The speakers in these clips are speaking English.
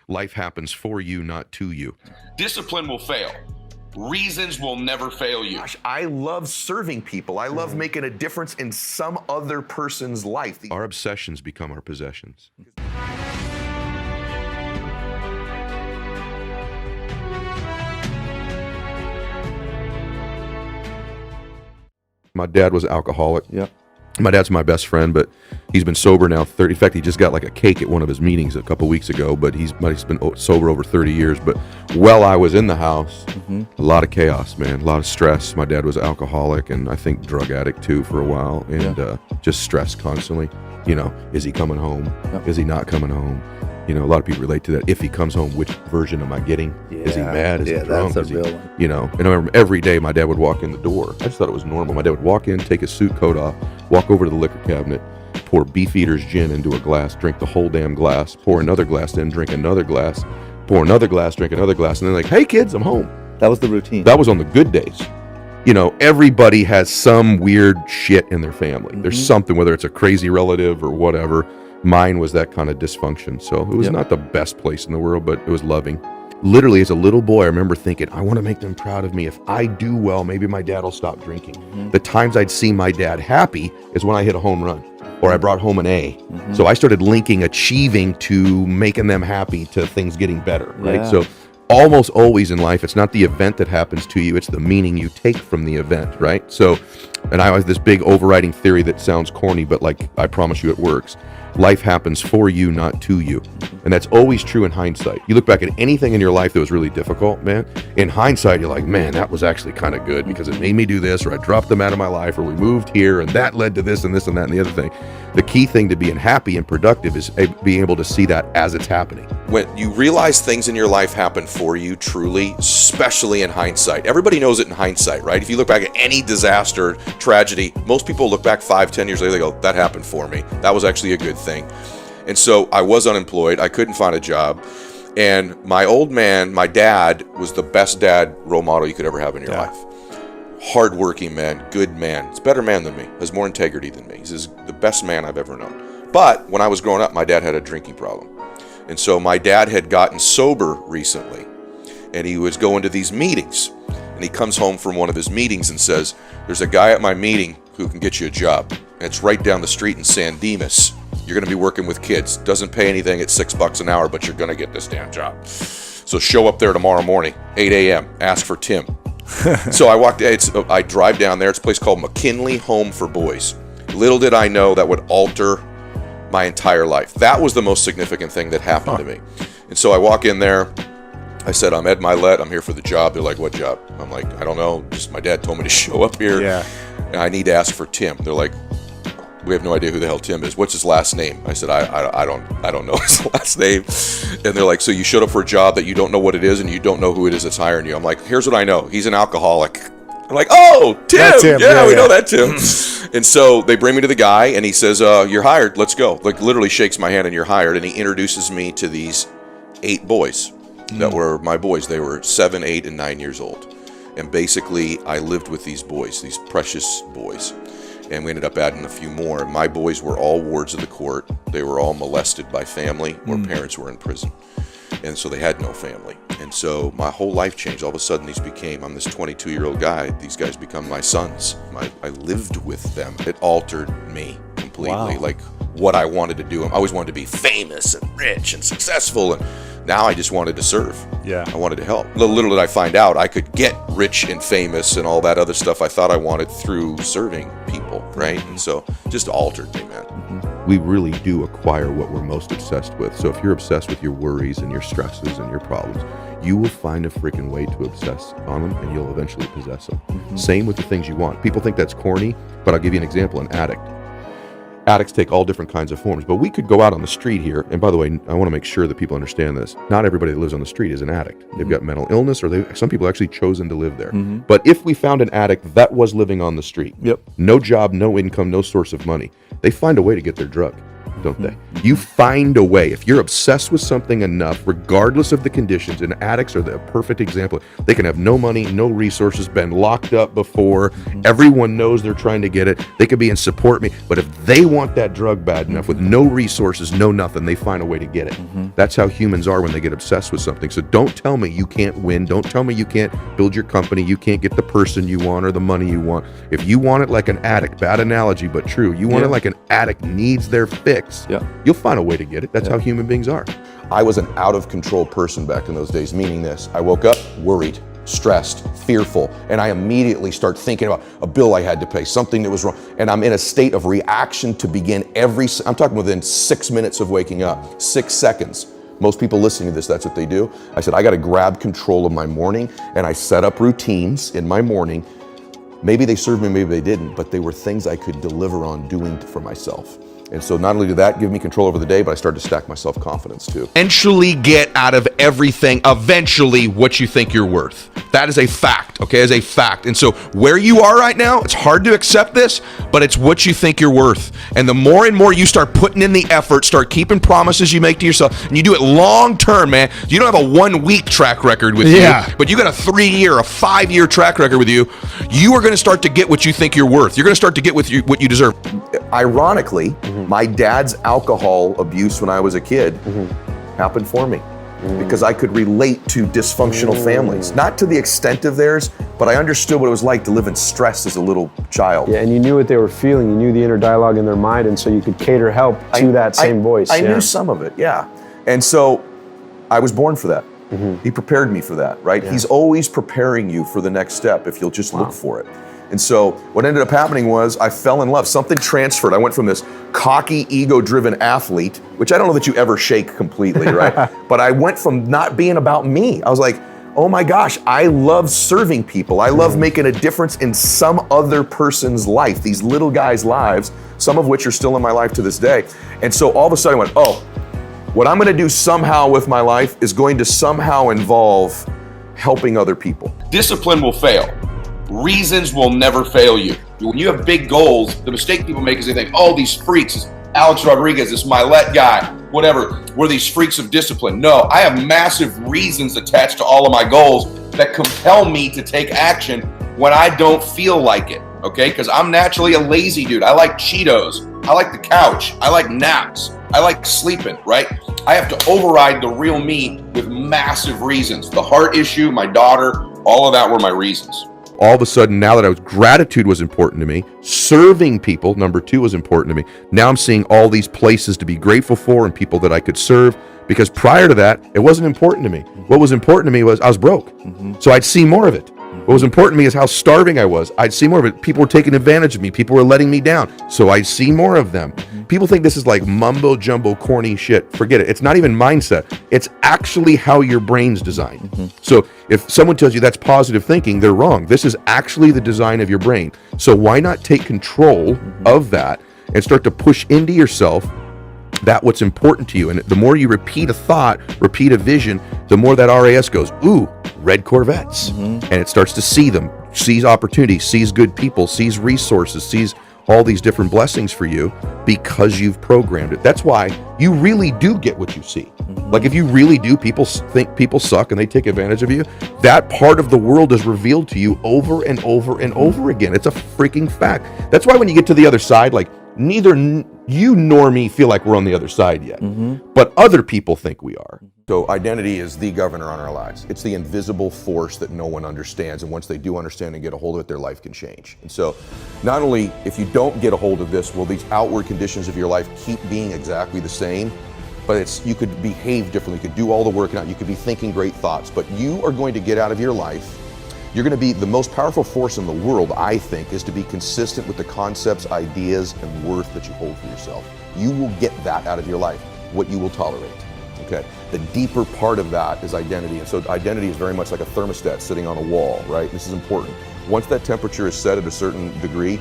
Life happens for you, not to you. Discipline will fail. Reasons will never fail you. Gosh, I love serving people. I love making a difference in some other person's life. Our obsessions become our possessions. My dad was an alcoholic. Yep. My dad's my best friend, but he's been sober now 30. In fact, he just got like a cake at one of his meetings a couple weeks ago, but he's been sober over 30 years. But while I was in the house, a lot of chaos, man, a lot of stress. My dad was an alcoholic and I think drug addict too for a while, and just stress constantly. You know, is he coming home? Yep. Is he not coming home? You know, a lot of people relate to that. If he comes home, which version am I getting? Is he mad? Is he drunk? That's a real one. You know, and I remember every day my dad would walk in the door. I just thought it was normal. My dad would walk in, take his suit coat off, walk over to the liquor cabinet, pour Beefeater's gin into a glass, drink the whole damn glass, pour another glass in, drink another glass, pour another glass, drink another glass, and then like, hey kids, I'm home. That was the routine. That was on the good days. You know, everybody has some weird shit in their family. There's something, whether it's a crazy relative or whatever. Mine was that kind of dysfunction. So it was not the best place in the world, but it was loving. Literally, as a little boy, I remember thinking, I want to make them proud of me. If I do well, maybe my dad will stop drinking. The times I'd see my dad happy is when I hit a home run or I brought home an A. So I started linking achieving to making them happy to things getting better, right? Yeah. So almost always in life, it's not the event that happens to you, it's the meaning you take from the event, right? So, and I have this big overriding theory that sounds corny, but like, I promise you it works. Life happens for you, not to you. And that's always true in hindsight. You look back at anything in your life that was really difficult, man, in hindsight, you're like, man, that was actually kind of good because it made me do this, or I dropped them out of my life, or we moved here, and that led to this and this and that and the other thing. The key thing to being happy and productive is being able to see that as it's happening. When you realize things in your life happen for you truly, especially in hindsight. Everybody knows it in hindsight, right? If you look back at any disaster, tragedy, most people look back 5-10 years later, they go, that happened for me. That was actually a good thing. And so I was unemployed. I couldn't find a job. And my old man, my dad, was the best dad role model you could ever have in your life. Hardworking man, good man. He's a better man than me, has more integrity than me. He's the best man I've ever known. But when I was growing up, my dad had a drinking problem. And so my dad had gotten sober recently, and he was going to these meetings. And he comes home from one of his meetings and says, there's a guy at my meeting who can get you a job. And it's right down the street in San Dimas. You're going to be working with kids. Doesn't pay anything at $6 an hour, but you're going to get this damn job. So show up there tomorrow morning, 8 a.m., ask for Tim. So I drive down there. It's a place called McKinley Home for Boys. Little did I know that would alter my entire life. That was the most significant thing that happened to me. And so I walk in there. I said, I'm Ed Mylett. I'm here for the job. They're like, what job? I'm like, I don't know. Just my dad told me to show up here. Yeah. And I need to ask for Tim. They're like, we have no idea who the hell Tim is. What's his last name? I said, I don't know his last name. And they're like, so you showed up for a job that you don't know what it is and you don't know who it is that's hiring you. I'm like, here's what I know. He's an alcoholic. I'm like, oh, Tim. That's Tim. Yeah, we know that Tim. And so they bring me to the guy and he says, you're hired. Let's go. Like literally shakes my hand and you're hired. And he introduces me to these 8 boys that were my boys. They were 7, 8, and 9 years old. And basically I lived with these boys, these precious boys. And we ended up adding a few more. My boys were all wards of the court. They were all molested by family or parents were in prison. And so they had no family. And so my whole life changed. All of a sudden, I'm this 22-year-old guy. These guys become my sons. I lived with them. It altered me completely. Wow. Like what I wanted to do. I always wanted to be famous and rich and successful. And now I just wanted to serve. Yeah. I wanted to help. Little did I find out I could get rich and famous and all that other stuff I thought I wanted through serving people, right? And so just altered me, man. We really do acquire what we're most obsessed with. So if you're obsessed with your worries and your stresses and your problems, you will find a freaking way to obsess on them and you'll eventually possess them. Same with the things you want. People think that's corny, but I'll give you an example. An addict. Addicts take all different kinds of forms, but we could go out on the street here. And by the way, I want to make sure that people understand this. Not everybody that lives on the street is an addict. They've got mental illness, or some people actually chosen to live there. But if we found an addict that was living on the street, no job, no income, no source of money, they find a way to get their drug. don't they? You find a way. If you're obsessed with something enough, regardless of the conditions, and addicts are the perfect example. They can have no money, no resources, been locked up before. Everyone knows they're trying to get it. They could be in support me, but if they want that drug bad enough with no resources, no nothing, they find a way to get it. That's how humans are when they get obsessed with something. So don't tell me you can't win. Don't tell me you can't build your company. You can't get the person you want or the money you want. If you want it like an addict, bad analogy, but true, you want it like an addict needs their fix, you'll find a way to get it. That's how human beings are. I was an out of control person back in those days, meaning this. I woke up worried, stressed, fearful, and I immediately start thinking about a bill I had to pay, something that was wrong, and I'm in a state of reaction to begin I'm talking within 6 minutes of waking up, 6 seconds. Most people listening to this, that's what they do. I said, I got to grab control of my morning, and I set up routines in my morning. Maybe they served me, maybe they didn't, but they were things I could deliver on doing for myself. And so not only did that give me control over the day, but I started to stack my self-confidence too. Eventually get out of everything, eventually, what you think you're worth. That is a fact, okay, as a fact. And so where you are right now, it's hard to accept this, but it's what you think you're worth. And the more and more you start putting in the effort, start keeping promises you make to yourself, and you do it long term, man. You don't have a 1 week track record with you, but you got a 3 year, a 5 year track record with you. You are going to start to get what you think you're worth. You're going to start to get what you deserve. Ironically, my dad's alcohol abuse when I was a kid happened for me because I could relate to dysfunctional families. Not to the extent of theirs, but I understood what it was like to live in stress as a little child. Yeah, and you knew what they were feeling. You knew the inner dialogue in their mind, and so you could cater help to that same voice. I knew some of it, yeah. And so I was born for that. He prepared me for that, right? He's always preparing you for the next step if you'll just look for it. And so what ended up happening was I fell in love. Something transferred. I went from this cocky, ego-driven athlete, which I don't know that you ever shake completely, right? But I went from not being about me. I was like, oh my gosh, I love serving people. I love making a difference in some other person's life, these little guys' lives, some of which are still in my life to this day. And so all of a sudden I went, oh, what I'm gonna do somehow with my life is going to somehow involve helping other people. Discipline will fail. Reasons will never fail you. When you have big goals, the mistake people make is they think, oh, these freaks, this Alex Rodriguez, this Mylett guy, whatever, we're these freaks of discipline. No, I have massive reasons attached to all of my goals that compel me to take action when I don't feel like it, okay? Because I'm naturally a lazy dude. I like Cheetos. I like the couch. I like naps. I like sleeping, right? I have to override the real me with massive reasons. The heart issue, my daughter, all of that were my reasons. All of a sudden, now that gratitude was important to me, serving people, number 2, was important to me. Now I'm seeing all these places to be grateful for and people that I could serve, because prior to that, it wasn't important to me. What was important to me was I was broke. So I'd see more of it. What was important to me is how starving I was. I'd see more of it. People were taking advantage of me. People were letting me down. So I'd see more of them. People think this is like mumbo jumbo, corny shit. Forget it. It's not even mindset. It's actually how your brain's designed. So if someone tells you that's positive thinking, they're wrong. This is actually the design of your brain. So why not take control of that and start to push into yourself that what's important to you? And the more you repeat a thought, repeat a vision, the more that RAS goes, ooh, red Corvettes. And it starts to see them, sees opportunities, sees good people, sees resources, sees all these different blessings for you because you've programmed it. That's why you really do get what you see. Like if you really do, people think people suck and they take advantage of you. That part of the world is revealed to you over and over and over again. It's a freaking fact. That's why when you get to the other side, like neither you nor me feel like we're on the other side yet, but other people think we are. So identity is the governor on our lives. It's the invisible force that no one understands. And once they do understand and get a hold of it, their life can change. And so not only if you don't get a hold of this, will these outward conditions of your life keep being exactly the same, but you could behave differently. You could do all the work out. You could be thinking great thoughts, but you are going to get out of your life. You're going to be the most powerful force in the world, I think, is to be consistent with the concepts, ideas, and worth that you hold for yourself. You will get that out of your life, what you will tolerate. Okay. The deeper part of that is identity. And so identity is very much like a thermostat sitting on a wall, right? This is important. Once that temperature is set at a certain degree,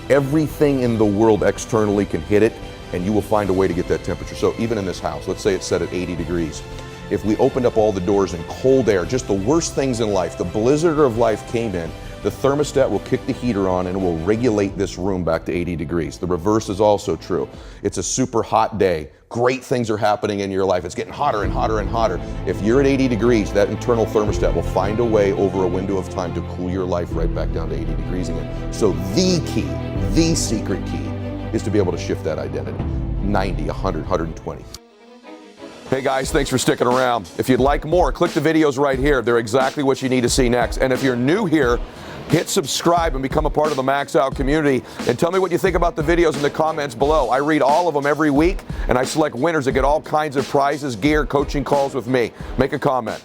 everything in the world externally can hit it, and you will find a way to get that temperature. So even in this house, let's say it's set at 80 degrees. If we opened up all the doors and cold air, just the worst things in life, the blizzard of life came in, the thermostat will kick the heater on and it will regulate this room back to 80 degrees. The reverse is also true. It's a super hot day. Great things are happening in your life. It's getting hotter and hotter and hotter. If you're at 80 degrees, that internal thermostat will find a way over a window of time to cool your life right back down to 80 degrees again. So the key, the secret key, is to be able to shift that identity. 90, 100, 120. Hey guys, thanks for sticking around. If you'd like more, click the videos right here. They're exactly what you need to see next. And if you're new here, hit subscribe and become a part of the Max Out community. And tell me what you think about the videos in the comments below. I read all of them every week, and I select winners that get all kinds of prizes, gear, coaching calls with me. Make a comment.